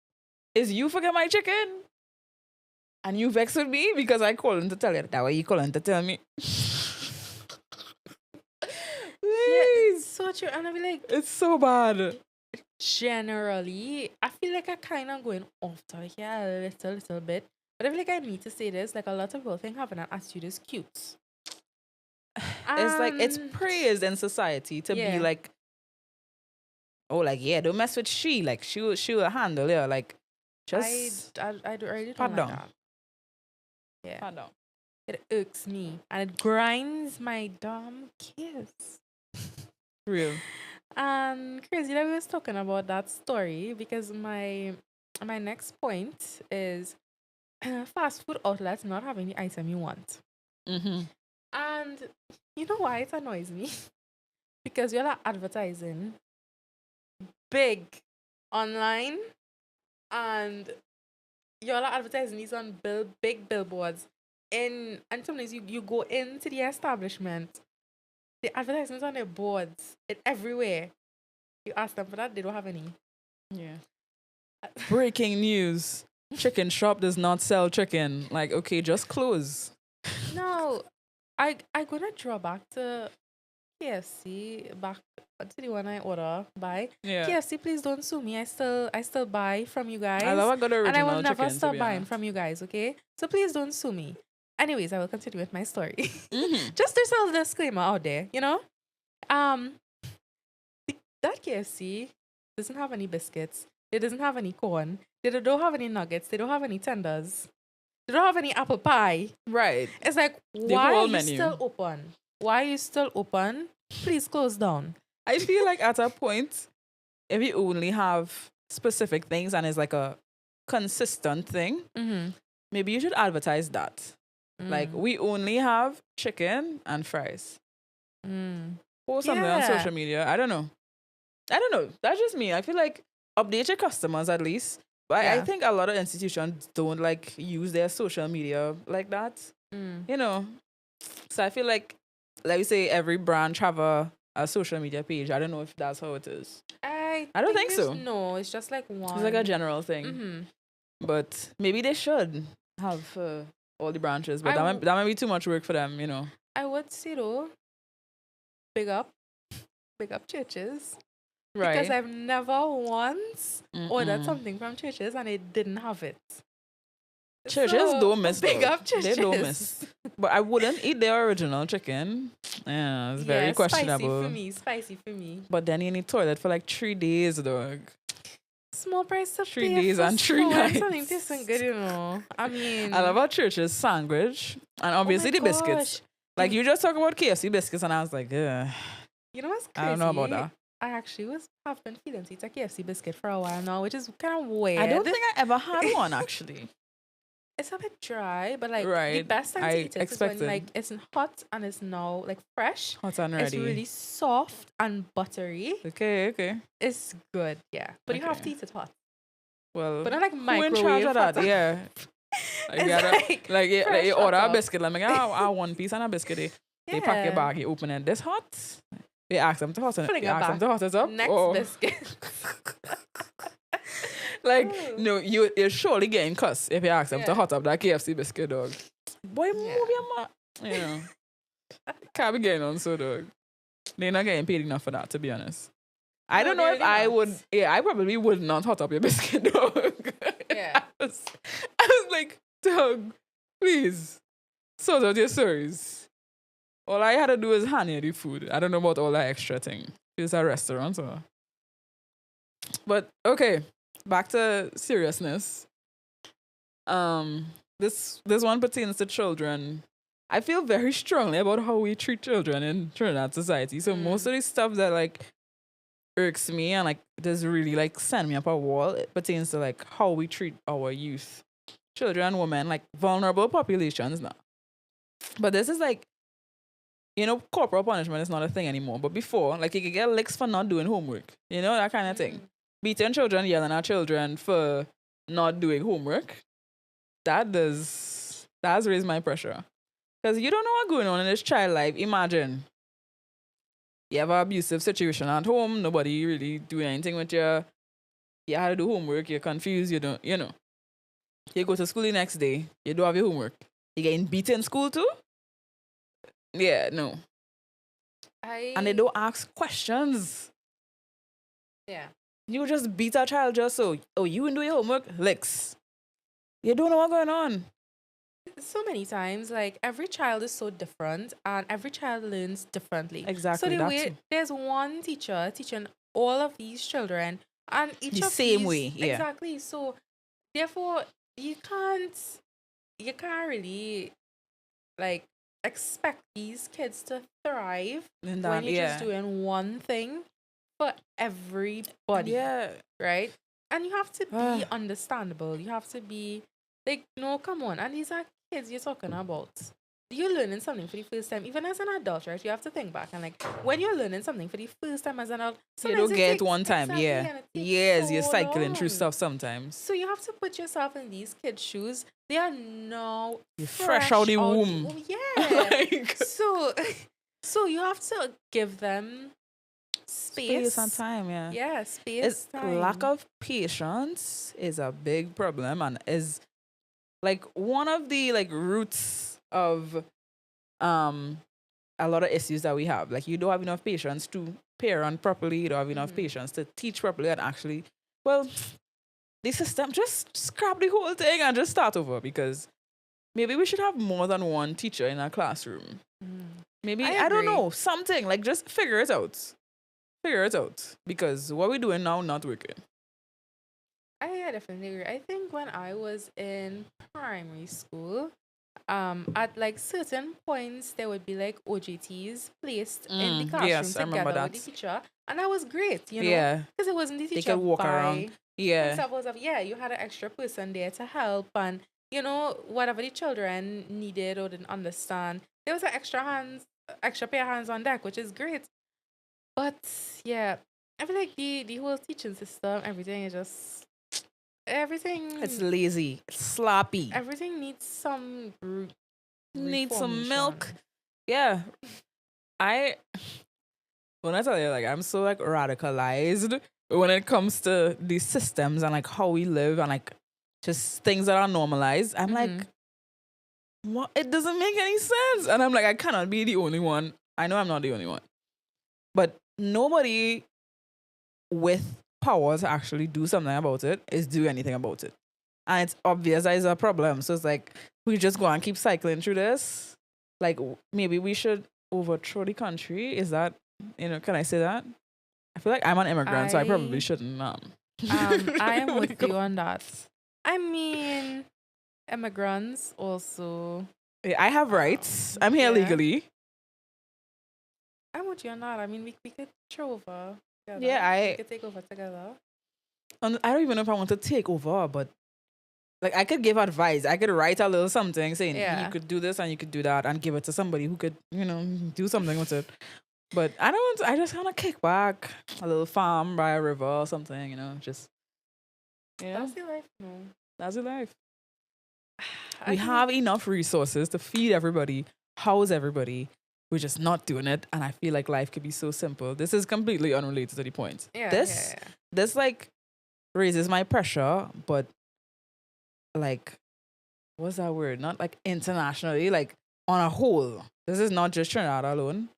Is you forget my chicken? And you vex with me because I calling to tell you that way you calling to tell me. It's so true. And I be like, it's so bad. Generally, I feel like I kind of going off topic here a little bit. But I feel like I need to say this. Like, a lot of people think having an attitude is cute. It's like, it's praised in society to be like, oh, like, yeah, don't mess with she. Like, she will handle it. Like, just I really don't pat like down. that. Yeah. Pat down. It irks me. And it grinds my damn gears. Real. And crazy that we was talking about that story because my next point is fast food outlets not having the item you want. Mm-hmm. And you know why it annoys me? Because you're like advertising big online and you're like advertising these on big billboards and sometimes you go into the establishment, the advertisements on their boards, it everywhere. You ask them for that, they don't have any. Yeah. Breaking news. Chicken shop does not sell chicken. Like, okay, just close. No, I gonna draw back to KFC, back to the one I order buy. Yeah. KFC, please don't sue me. I still buy from you guys. I love I got original and I will never chicken, stop buying from you guys, okay? So please don't sue me. Anyways, I will continue with my story. Mm-hmm. Just there's a disclaimer out there, that KFC doesn't have any biscuits. It doesn't have any corn. They don't have any nuggets. They don't have any tenders. They don't have any apple pie. Right. It's like, why are you still open? Why are you still open? Please close down. I feel like at a point, if you only have specific things and it's like a consistent thing, maybe you should advertise that. Like, we only have chicken and fries. Or something on social media. I don't know. That's just me. I feel like update your customers at least. But I think a lot of institutions don't like use their social media like that. So I feel like we say every branch have a social media page. I don't know if that's how it is. I don't think so. No, it's just like one. It's like a general thing. But maybe they should have all the branches. But that might be too much work for them, I would say though, big up churches. Right. Because I've never once ordered something from churches and it didn't have it. Churches don't miss. Big up churches. They don't miss. But I wouldn't eat their original chicken. Yeah, it's very questionable. Spicy for me. But then you need toilet for like 3 days, dog. Small price to 3 pay days for and 3 nights. Something tasting good, I mean, I love our church's sandwich and obviously the biscuits. Like, you just talk about KFC biscuits and I was like, ugh. You know what's crazy? I don't know about that. I actually have been feeling to eat a KFC biscuit for a while now, which is kind of weird. I don't think I ever had one, actually. It's a bit dry, but like the best time to eat it is when like it's hot and it's now like fresh. Hot and ready. It's really soft and buttery. Okay. It's good, yeah. But you have to eat it hot. Well, but not like microwave. Who in charge of that? Yeah. Like you order a biscuit, like I one piece and a biscuit. They pack your bag, you open it. This hot. They ask them to hot it. They ask them to hot it up. Next biscuit. Like, no, you're surely getting cussed if you ask them to hot up that KFC biscuit, dog. Boy, move your mouth. Can't be getting on so, dog. They're not getting paid enough for that, to be honest. I No, don't know they're if really I not. would. Yeah, I probably would not hot up your biscuit, dog. Yeah. I was like, dog, please sort out your stories. All I had to do is hand you the food. I don't know about all that extra thing. It's a restaurant, or. But okay, back to seriousness. This one pertains to children. I feel very strongly about how we treat children in Trinidad society. So most of the stuff that like irks me and like does really like send me up a wall, it pertains to like how we treat our youth, children, women, like vulnerable populations now. But this is like, corporal punishment is not a thing anymore. But before, like you could get licks for not doing homework, that kind of thing. Beating children, yelling at children for not doing homework. That's raised my pressure. Because you don't know what's going on in this child life. Imagine you have an abusive situation at home, nobody really doing anything with you. You had to do homework, you're confused, you don't, You go to school the next day, you don't have your homework. You getting beaten in school too? Yeah, no. And they don't ask questions. Yeah. You just beat a child just so, you didn't do your homework? Licks. You don't know what's going on. So many times, like every child is so different and every child learns differently. Exactly. So the way there's one teacher teaching all of these children and each the of same these, way. Yeah. Exactly. So therefore you can't really like expect these kids to thrive And when you're just doing one thing for everybody. Yeah. Right? And you have to be understandable. You have to be like, no, come on. And these are kids you're talking about. You're learning something for the first time. Even as an adult, right? You have to think back. And like, when you're learning something for the first time as an adult, you don't get it one time. exactly, Yeah. and it takes Yes, so you're cycling through long. stuff sometimes. So you have to put yourself in these kids' shoes. They are now You're fresh out the womb. Yeah. Like, so you have to give them space and time, yeah. Yeah, space, time. Lack of patience is a big problem and is like one of the like roots of a lot of issues that we have. Like you don't have enough patience to parent properly, you don't have enough patience to teach properly and actually, well, the system, just scrap the whole thing and just start over because maybe we should have more than one teacher in a classroom. Maybe, I don't know, something like just figure it out. Figure it out because what we're doing now not working. I definitely agree. I think when I was in primary school, at like certain points there would be like OJTs placed in the classroom yes, I remember together that. with the teacher, and that was great, Yeah, because it wasn't the teacher. they could walk around. And Yeah, stuff was you had an extra person there to help, and whatever the children needed or didn't understand, there was an extra pair of hands on deck, which is great. But yeah, I feel like the whole teaching system, everything is just it's lazy, it's sloppy. Everything needs some Needs some milk. reformation. Yeah, when I tell you, like, I'm so like radicalized when it comes to these systems and like how we live and like just things that are normalized. I'm like, what? It doesn't make any sense. And I'm like, I cannot be the only one. I know I'm not the only one, but nobody with power to actually do something about it is doing anything about it. And it's obvious that it's a problem. So it's like, we just go and keep cycling through this. Like, maybe we should overthrow the country. Is that, can I say that? I feel like I'm an immigrant, so I probably shouldn't. I am with you on that. I mean, immigrants also. I have rights. I'm here legally. I'm with you on that. I mean, we could throw over together. Yeah, we could take over together. And I don't even know if I want to take over, but like I could give advice. I could write a little something saying you could do this and you could do that and give it to somebody who could, do something with it. But I just want to kick back a little farm by a river or something, just. That's the life, no. That's the life. We have enough resources to feed everybody, house everybody. We're just not doing it. And I feel like life could be so simple. This is completely unrelated to the point. This like raises my pressure, but like, what's that word? Not like internationally, like on a whole. This is not just Trinidad alone.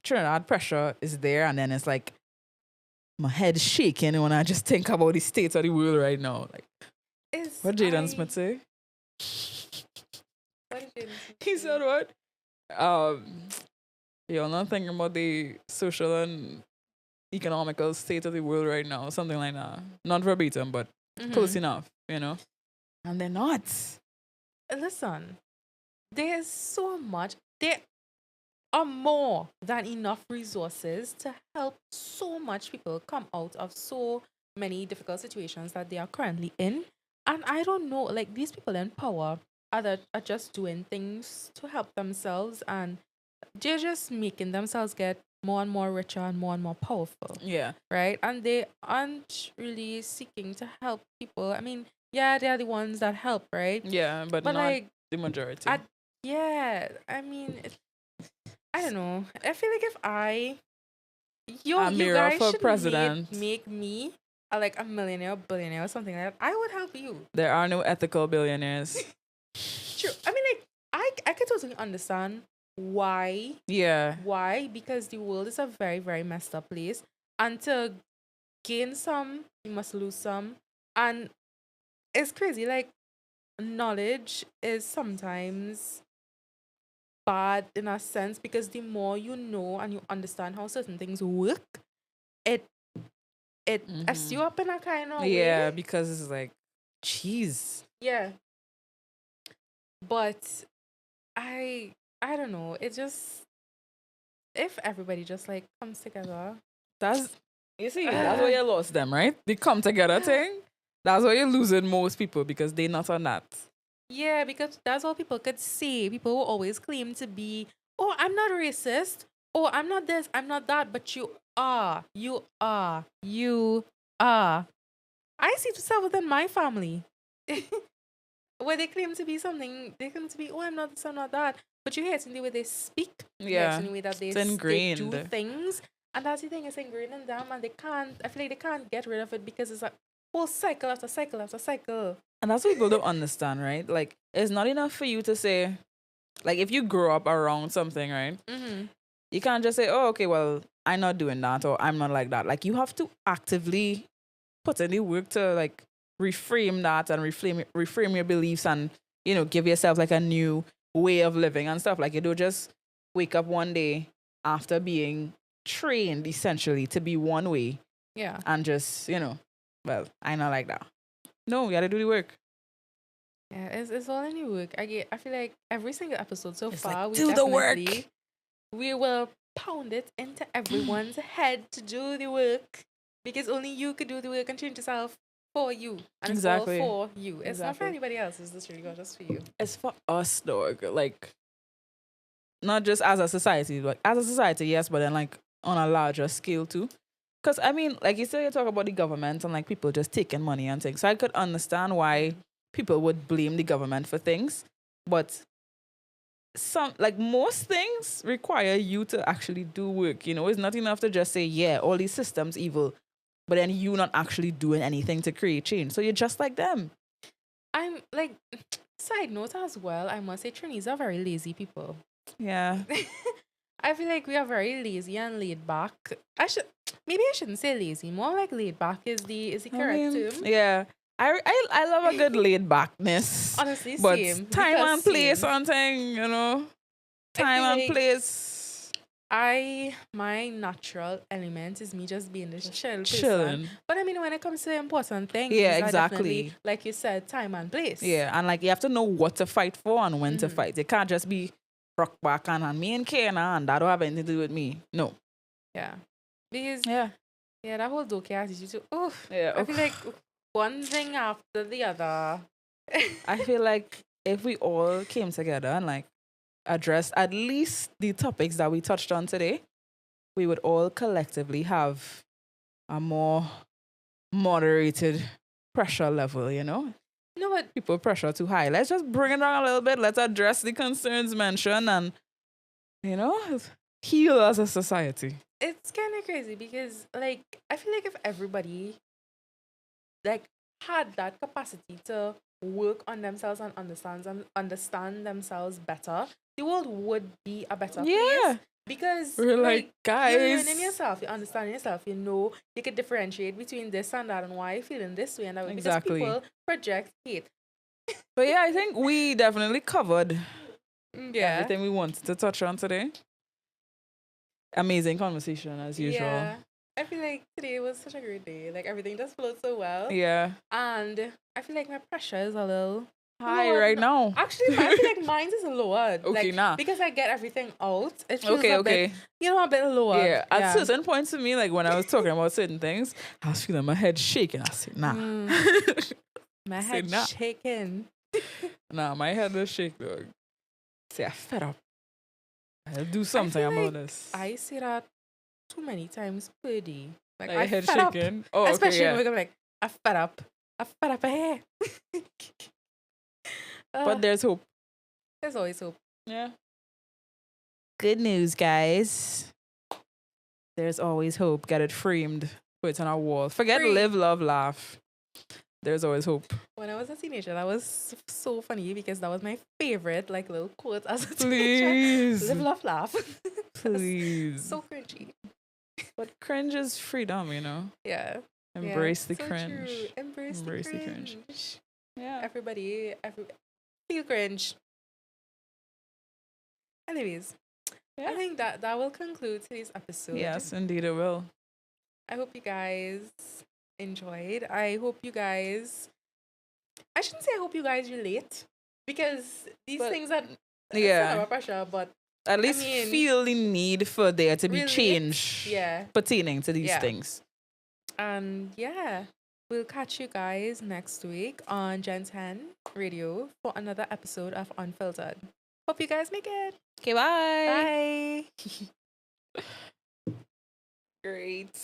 Trinidad pressure is there, and then it's like my head shaking when I just think about the state of the world right now. Like, Is what Jaden Smith say? What did Jaden Smith He say? said what? You're not thinking about the social and economical state of the world right now, something like that. Not verbatim, but close enough, you know? And they're not. Listen, there's so much. There are more than enough resources to help so much people come out of so many difficult situations that they are currently in. And I don't know, like these people in power are just doing things to help themselves, and they're just making themselves get more and more richer and more powerful. Yeah. Right? And they aren't really seeking to help people. I mean, yeah, they are the ones that help, right? Yeah, but not like the majority. yeah, I mean, I don't know. I feel like if you Amirah guys for should president. make me like a millionaire, billionaire, or something like that, I would help you. There are no ethical billionaires. True. I mean, like I can totally understand why. Yeah. Why? Because the world is a very, very messed up place, and to gain some, you must lose some, and it's crazy. Like knowledge is sometimes bad in a sense, because the more you know and you understand how certain things work, it F's you up in a kind of Yeah, way. because it's like, jeez. Yeah. But I don't know. It just, if everybody just like comes together. That's why you lost them, right? The come together thing. That's why you're losing most people, because they're not on that. Yeah, because that's all people could say. People will always claim to be, oh, I'm not racist. Oh, I'm not this, I'm not that, but you are. You are. You are. I see myself within my family. Where they claim to be something, they claim to be, oh, I'm not this, I'm not that. But you hear it in the way they speak. You hear it in the way that they do things. And that's the thing, it's ingrained in them, and I feel like they can't get rid of it, because it's a whole cycle after cycle after cycle. And that's what people don't understand, right? Like, it's not enough for you to say, like, if you grow up around something, right? Mm-hmm. You can't just say, oh, okay, well, I'm not doing that, or I'm not like that. Like, you have to actively put in the work to, like, reframe that and reframe your beliefs, and, you know, give yourself, like, a new way of living and stuff. Like, you don't just wake up one day after being trained, essentially, to be one way. Yeah. And just, you know, well, I'm not like that. No, you gotta do the work. Yeah, it's all in the work. I feel like every single episode so It's far, like, do the work. We will pound it into everyone's head to do the work, because only you could do the work and change yourself for you. And Exactly. it's all for you. It's not for Exactly. anybody else. It's just really just for you. It's for us, dog. Like, not just as a society, like as a society, yes, but then like on a larger scale too. Because I mean, like you said, you talk about the government and like people just taking money and things. So I could understand why people would blame the government for things, but some, like most things, require you to actually do work. You know, it's not enough to just say, yeah, all these systems evil, but then you not actually doing anything to create change. So you're just like them. I'm like, side note as well, I must say Trinis are very lazy people. Yeah. I feel like we are very lazy and laid back. Maybe I shouldn't say lazy. More like laid back is the correct term. Yeah. I love a good laid backness. Honestly, but same. Time and place same. on thing, you know. Time and like place. My natural element is me just being this chill Chilling. person. But I mean, when it comes to important things, Yeah, I exactly. definitely, like you said, time and place. Yeah, and like you have to know what to fight for and when to fight. It can't just be rock back and me and Kena and that don't have anything to do with me. No. Yeah. Because yeah, that whole doke attitude too. Oh, yeah. I feel like one thing after the other. I feel like if we all came together and like addressed at least the topics that we touched on today, we would all collectively have a more moderated pressure level, you know? No, but people pressure too high. Let's just bring it down a little bit. Let's address the concerns mentioned and, you know, heal as a society. It's kind of crazy because, like, I feel like if everybody, like, had that capacity to work on themselves and understand themselves better, the world would be a better place. Because We're like, guys. you're learning yourself, you're understanding yourself, you know, you can differentiate between this and that and why you're feeling this way and that way. Exactly. Because people project hate. But yeah, I think we definitely covered Yeah. everything we wanted to touch on today. Amazing conversation as usual. Yeah. I feel like today was such a great day. Like everything just flowed so well. Yeah. And I feel like my pressure is a little High lowered right now. now. Actually, I feel like mine is lowered. Okay, like, nah. Because I get everything out. It feels Okay, a okay. bit, a bit lower. Yeah. At certain points to me, like when I was talking about certain things, I was feeling my head shaking. I said, nah. My Say head nah. shaking. Nah, my head was shake, dog. Say, I fed up. I'll do something feel about like this. I say that too many times per day. Like, Like I your head fed up. shaking. Oh, okay, Especially yeah. when I'm like, I fed up. I fed up here. But there's hope. There's always hope. Yeah. Good news, guys. There's always hope. Get it framed. Put it on our wall. Forget Free. live, love, laugh. There's always hope. When I was a teenager, that was so funny because that was my favorite, like, little quote as a teenager. Please. Live, laugh, laugh. Please. So cringy. But cringe is freedom, you know? Yeah. Embrace Yeah, the so cringe. true. Embrace the cringe. Yeah. Everybody feel cringe. Anyways, Yeah. I think that will conclude today's episode. Yes, indeed it will. I hope you guys enjoyed. I hope you guys. I shouldn't say I hope you guys relate because these things are Yeah. pressure, but At least feel the need for there to be relate, change pertaining to these things. And yeah, we'll catch you guys next week on Gen 10 Radio for another episode of Unfiltered. Hope you guys make it. Okay, bye. Bye. Great.